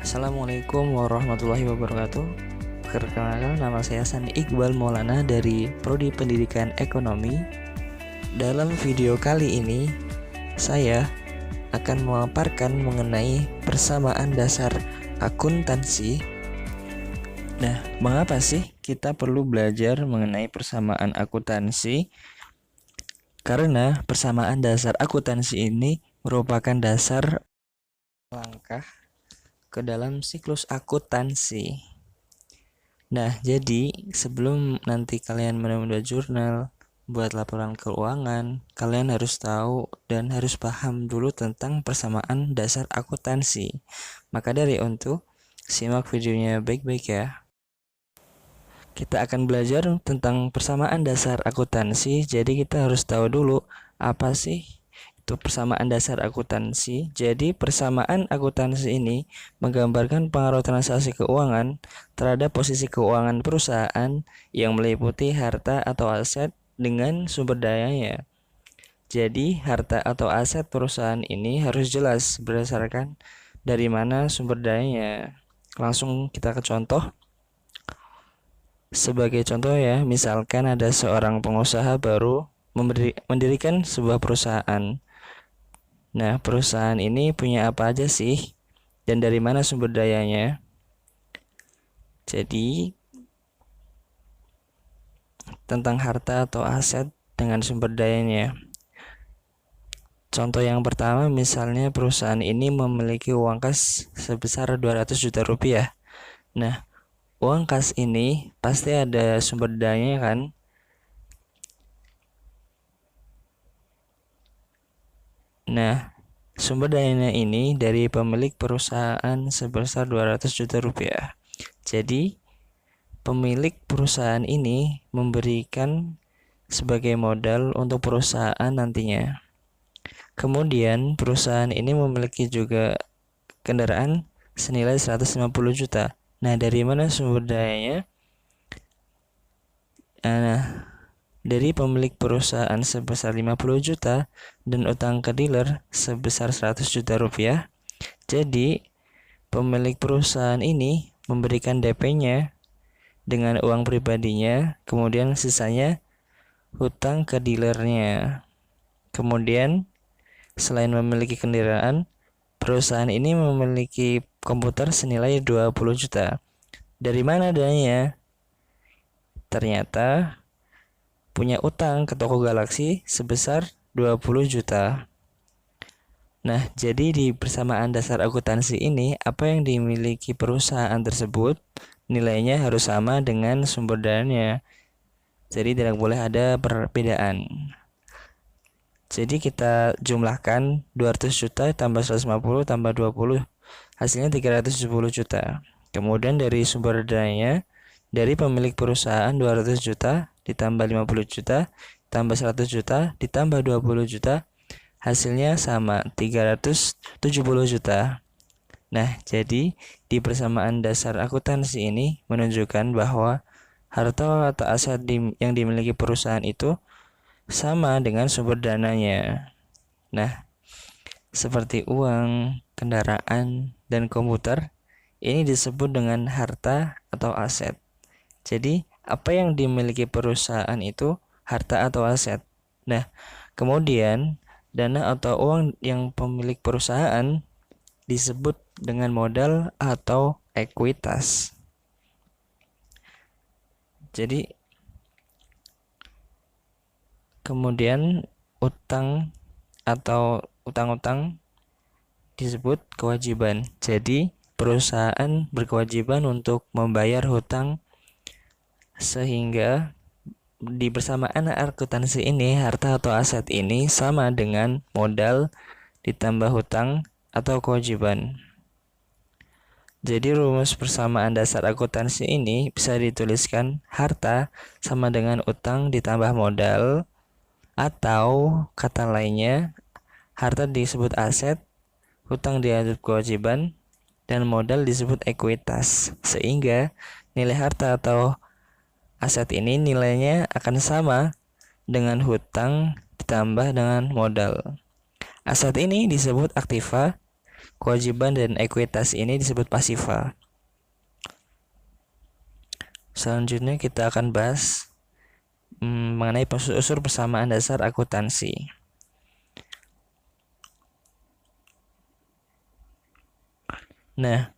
Assalamualaikum warahmatullahi wabarakatuh. Perkenalkan, nama saya Sani Iqbal Maulana dari Prodi Pendidikan Ekonomi. Dalam video kali ini, saya akan memaparkan mengenai persamaan dasar akuntansi. Nah, mengapa sih kita perlu belajar mengenai persamaan akuntansi? Karena persamaan dasar akuntansi ini merupakan dasar langkah ke dalam siklus akuntansi. Nah, jadi sebelum nanti kalian membuat jurnal, buat laporan keuangan, kalian harus tahu dan harus paham dulu tentang persamaan dasar akuntansi. Maka dari itu, simak videonya baik-baik ya. Kita akan belajar tentang persamaan dasar akuntansi, jadi kita harus tahu dulu apa sih itu persamaan dasar akuntansi. Jadi persamaan akuntansi ini menggambarkan pengaruh transaksi keuangan terhadap posisi keuangan perusahaan yang meliputi harta atau aset dengan sumber dayanya. Jadi harta atau aset perusahaan ini harus jelas berdasarkan dari mana sumber dayanya. Langsung kita ke contoh. Sebagai contoh ya, misalkan ada seorang pengusaha baru mendirikan sebuah perusahaan. Nah, perusahaan ini punya apa aja sih? Dan dari mana sumber dayanya? Jadi, tentang harta atau aset dengan sumber dayanya. Contoh yang pertama, misalnya perusahaan ini memiliki uang kas sebesar 200 juta rupiah. Nah, uang kas ini pasti ada sumber dayanya kan? Nah, sumber dayanya ini dari pemilik perusahaan sebesar 200 juta rupiah. Jadi, pemilik perusahaan ini memberikan sebagai modal untuk perusahaan nantinya. Kemudian, perusahaan ini memiliki juga kendaraan senilai 150 juta. Nah, dari mana sumber dayanya? Nah, dari pemilik perusahaan sebesar 50 juta dan utang ke dealer sebesar 100 juta rupiah. Jadi, pemilik perusahaan ini memberikan DP-nya dengan uang pribadinya, kemudian sisanya hutang ke dealernya. Kemudian, selain memiliki kendaraan, perusahaan ini memiliki komputer senilai 20 juta. Dari mana dananya? Ternyata punya utang ke toko Galaxy sebesar 20 juta. Nah, jadi di persamaan dasar akuntansi ini, apa yang dimiliki perusahaan tersebut nilainya harus sama dengan sumber dananya. Jadi tidak boleh ada perbedaan. Jadi kita jumlahkan 200 juta tambah 150 tambah 20, hasilnya 370 juta. Kemudian dari sumber dananya, dari pemilik perusahaan 200 juta ditambah 50 juta tambah 100 juta ditambah 20 juta, hasilnya sama 370 juta. Nah, jadi di persamaan dasar akuntansi ini menunjukkan bahwa harta atau aset yang dimiliki perusahaan itu sama dengan sumber dananya. Nah, seperti uang, kendaraan, dan komputer, ini disebut dengan harta atau aset. Jadi, apa yang dimiliki perusahaan itu harta atau aset. Nah, kemudian dana atau uang yang pemilik perusahaan disebut dengan modal atau ekuitas. Jadi, kemudian utang atau utang-utang disebut kewajiban. Jadi, perusahaan berkewajiban untuk membayar hutang, sehingga di persamaan akuntansi ini harta atau aset ini sama dengan modal ditambah hutang atau kewajiban. Jadi rumus persamaan dasar akuntansi ini bisa dituliskan harta sama dengan utang ditambah modal, atau kata lainnya harta disebut aset, hutang disebut kewajiban, dan modal disebut ekuitas. Sehingga nilai harta atau aset ini nilainya akan sama dengan hutang ditambah dengan modal. Aset ini disebut aktiva, kewajiban dan ekuitas ini disebut pasifa. Selanjutnya kita akan bahas mengenai unsur persamaan dasar akuntansi. Nah,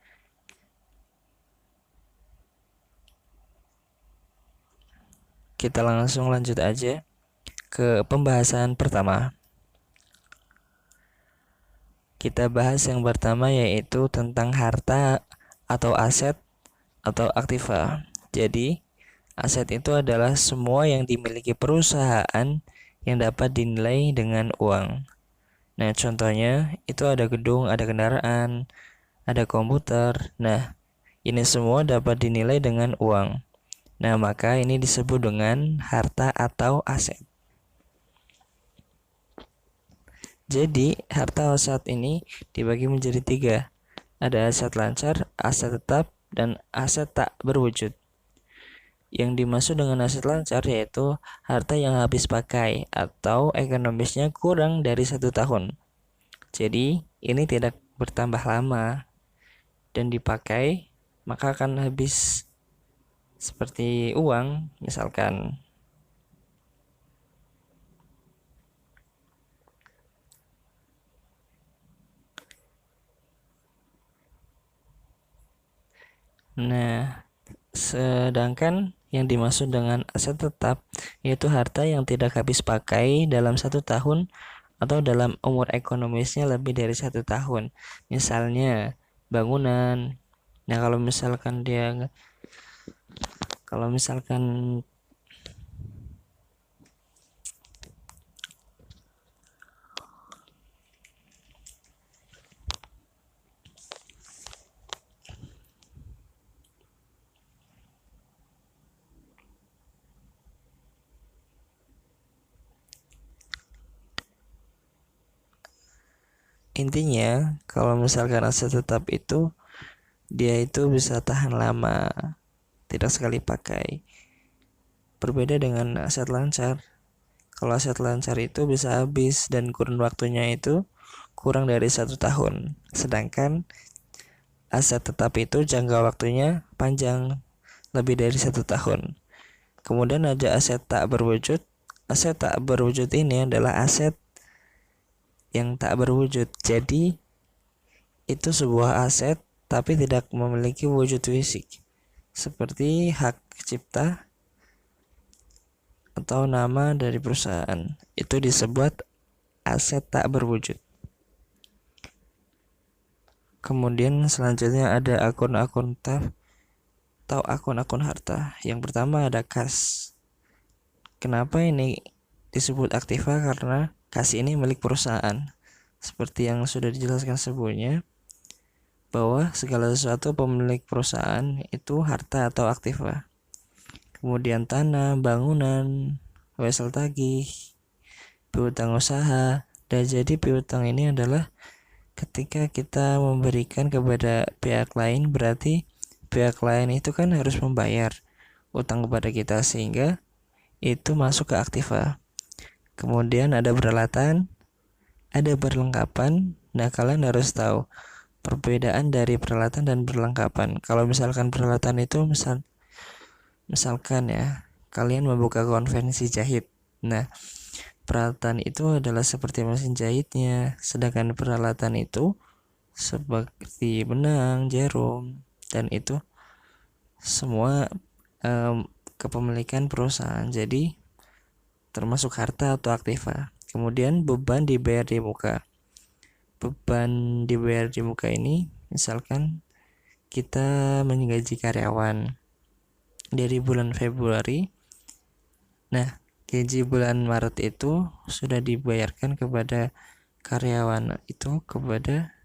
kita langsung lanjut aja ke pembahasan pertama. Kita bahas yang pertama yaitu tentang harta atau aset atau aktiva. Jadi, aset itu adalah semua yang dimiliki perusahaan yang dapat dinilai dengan uang. Nah, contohnya itu ada gedung, ada kendaraan, ada komputer. Nah, ini semua dapat dinilai dengan uang. Nah, maka ini disebut dengan harta atau aset. Jadi, harta aset ini dibagi menjadi 3. Ada aset lancar, aset tetap, dan aset tak berwujud. Yang dimaksud dengan aset lancar yaitu harta yang habis pakai atau ekonomisnya kurang dari 1 tahun. Jadi ini tidak bertambah lama dan dipakai maka akan habis seperti uang misalkan. Nah, sedangkan yang dimaksud dengan aset tetap yaitu harta yang tidak habis pakai dalam 1 tahun atau dalam umur ekonomisnya lebih dari 1 tahun. Misalnya bangunan. Nah, kalau misalkan intinya kalau misalkan aset tetap itu dia itu bisa tahan lama, tidak sekali pakai. Berbeda dengan aset lancar. Kalau aset lancar itu bisa habis dan kurun waktunya itu kurang dari 1 tahun. Sedangkan aset tetap itu jangka waktunya panjang, lebih dari 1 tahun. Kemudian ada aset tak berwujud. Aset tak berwujud ini adalah aset yang tak berwujud. Jadi itu sebuah aset tapi tidak memiliki wujud fisik, seperti hak cipta atau nama dari perusahaan. Itu disebut aset tak berwujud. Kemudian selanjutnya ada akun-akun atau akun-akun harta. Yang pertama ada kas. Kenapa ini disebut aktiva? Karena kas ini milik perusahaan. Seperti yang sudah dijelaskan sebelumnya, bahwa segala sesuatu pemilik perusahaan itu harta atau aktiva. Kemudian tanah, bangunan, wesel tagih, piutang usaha. Dan jadi piutang ini adalah ketika kita memberikan kepada pihak lain, berarti pihak lain itu kan harus membayar utang kepada kita, sehingga itu masuk ke aktiva. Kemudian ada peralatan, ada perlengkapan. Nah, kalian harus tahu perbedaan dari peralatan dan perlengkapan. Kalau misalkan peralatan itu misalkan ya, kalian membuka konvensi jahit. Nah, peralatan itu adalah seperti mesin jahitnya, sedangkan peralatan itu seperti benang, jarum, dan itu semua kepemilikan perusahaan. Jadi termasuk harta atau aktiva. Kemudian beban dibayar di muka. Beban dibayar di muka ini misalkan kita menggaji karyawan dari bulan Februari. Nah, gaji bulan Maret itu sudah dibayarkan kepada karyawan itu, kepada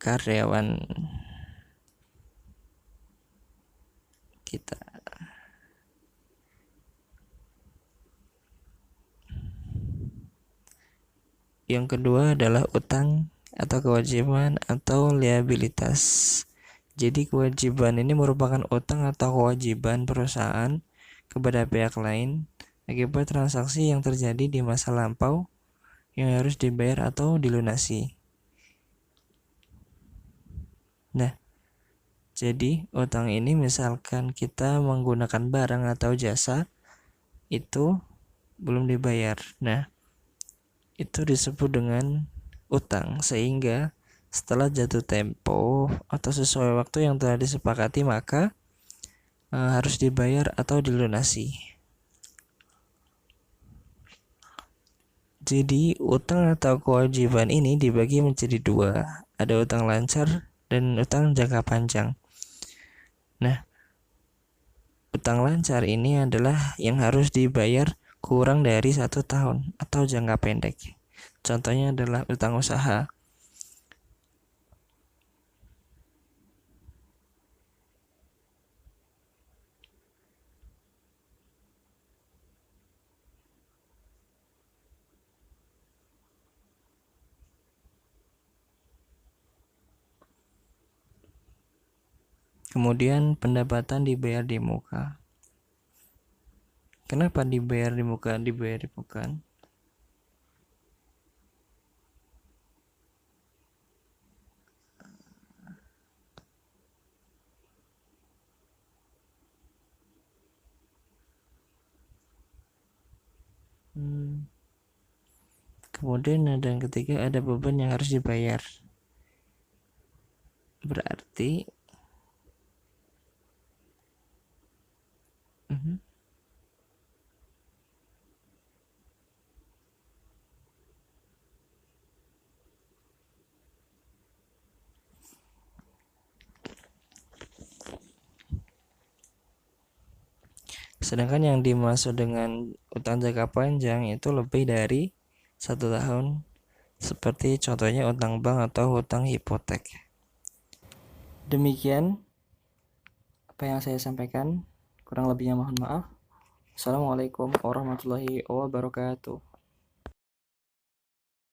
karyawan kita. Yang kedua adalah utang atau kewajiban atau liabilitas. Jadi kewajiban ini merupakan utang atau kewajiban perusahaan kepada pihak lain akibat transaksi yang terjadi di masa lampau yang harus dibayar atau dilunasi. Jadi utang ini misalkan kita menggunakan barang atau jasa itu belum dibayar. Nah, itu disebut dengan utang, sehingga setelah jatuh tempo atau sesuai waktu yang telah disepakati maka harus dibayar atau dilunasi. Jadi utang atau kewajiban ini dibagi menjadi dua, ada utang lancar dan utang jangka panjang. Nah, utang lancar ini adalah yang harus dibayar kurang dari 1 tahun atau jangka pendek. Contohnya adalah utang usaha. Kemudian pendapatan dibayar di muka. Kenapa dibayar di muka? Dibayar di muka. Kemudian ada yang ketiga, ada beban yang harus dibayar. Berarti sedangkan yang dimaksud dengan utang jangka panjang itu lebih dari 1 tahun, seperti contohnya utang bank atau utang hipotek. Demikian apa yang saya sampaikan, kurang lebihnya mohon maaf. Assalamualaikum warahmatullahi wabarakatuh.